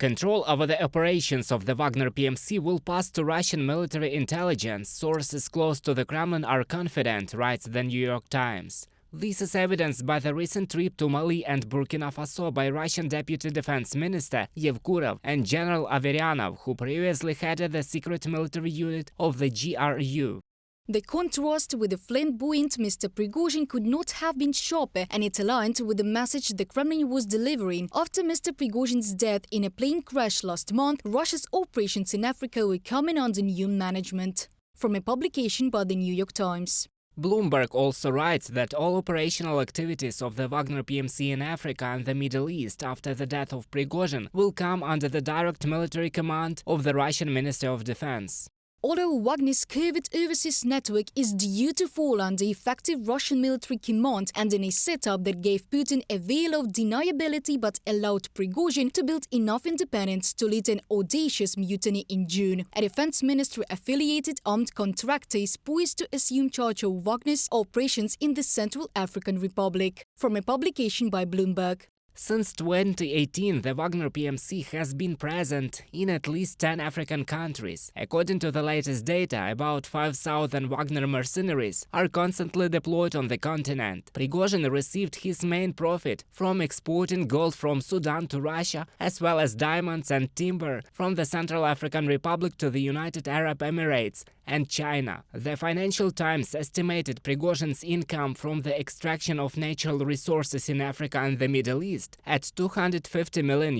Control over the operations of the Wagner PMC will pass to Russian military intelligence. Sources close to the Kremlin are confident, writes the New York Times. This is evidenced by the recent trip to Mali and Burkina Faso by Russian Deputy Defense Minister Yevgeny and General Averyanov, who previously headed the secret military unit of the GRU. The contrast with the flamboyant Mr. Prigozhin could not have been sharper, and it aligned with the message the Kremlin was delivering. After Mr. Prigozhin's death in a plane crash last month, Russia's operations in Africa were coming under new management. From a publication by the New York Times. Bloomberg also writes that all operational activities of the Wagner PMC in Africa and the Middle East after the death of Prigozhin will come under the direct military command of the Russian Ministry of Defense. Although Wagner's covert overseas network is due to fall under effective Russian military command and in a setup that gave Putin a veil of deniability but allowed Prigozhin to build enough independence to lead an audacious mutiny in June, a defense ministry-affiliated armed contractor is poised to assume charge of Wagner's operations in the Central African Republic. From a publication by Bloomberg. Since 2018, the Wagner PMC has been present in at least 10 African countries. According to the latest data, about 5,000 Wagner mercenaries are constantly deployed on the continent. Prigozhin received his main profit from exporting gold from Sudan to Russia, as well as diamonds and timber from the Central African Republic to the United Arab Emirates and China. The Financial Times estimated Prigozhin's income from the extraction of natural resources in Africa and the Middle East at $250 million.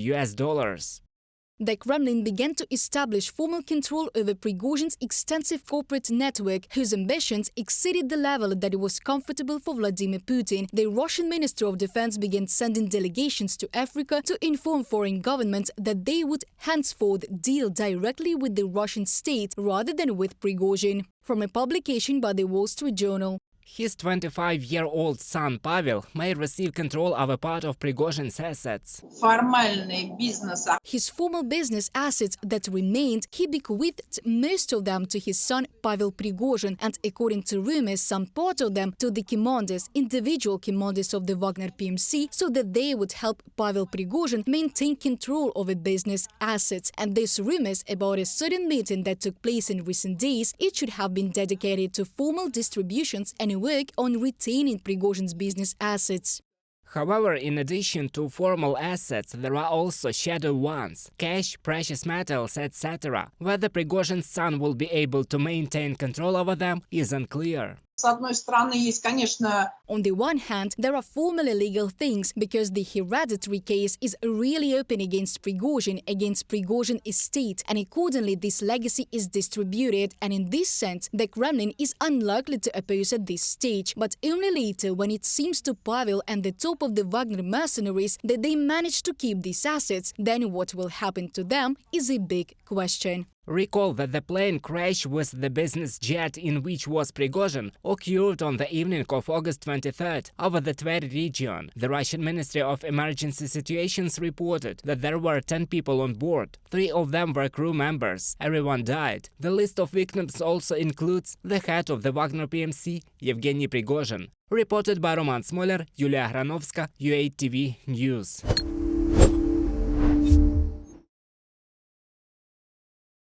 The Kremlin began to establish formal control over Prigozhin's extensive corporate network, whose ambitions exceeded the level that was comfortable for Vladimir Putin. The Russian Ministry of Defense began sending delegations to Africa to inform foreign governments that they would henceforth deal directly with the Russian state rather than with Prigozhin. From a publication by the Wall Street Journal. His 25-year-old son Pavel may receive control over part of Prigozhin's assets. His formal business assets that remained, he bequeathed most of them to his son Pavel Prigozhin, and according to rumors, some part of them to the individual commanders of the Wagner PMC, so that they would help Pavel Prigozhin maintain control over business assets. And these rumors about a certain meeting that took place in recent days, it should have been dedicated to formal distributions and work on retaining Prigozhin's business assets. However, in addition to formal assets, there are also shadow ones – cash, precious metals, etc. Whether Prigozhin's son will be able to maintain control over them is unclear. On the one hand, there are formally legal things, because the hereditary case is really open against Prigozhin estate, and accordingly this legacy is distributed, and in this sense the Kremlin is unlikely to oppose at this stage, but only later, when it seems to Pavel and the top of the Wagner mercenaries that they manage to keep these assets, then what will happen to them is a big question. Recall that the plane crash with the business jet in which was Prigozhin occurred on the evening of August 23rd over the Tver region. The Russian Ministry of Emergency Situations reported that there were 10 people on board. 3 of them were crew members. Everyone died. The list of victims also includes the head of the Wagner PMC, Yevgeny Prigozhin. Reported by Roman Smoler, Yulia Granovska, UA TV News.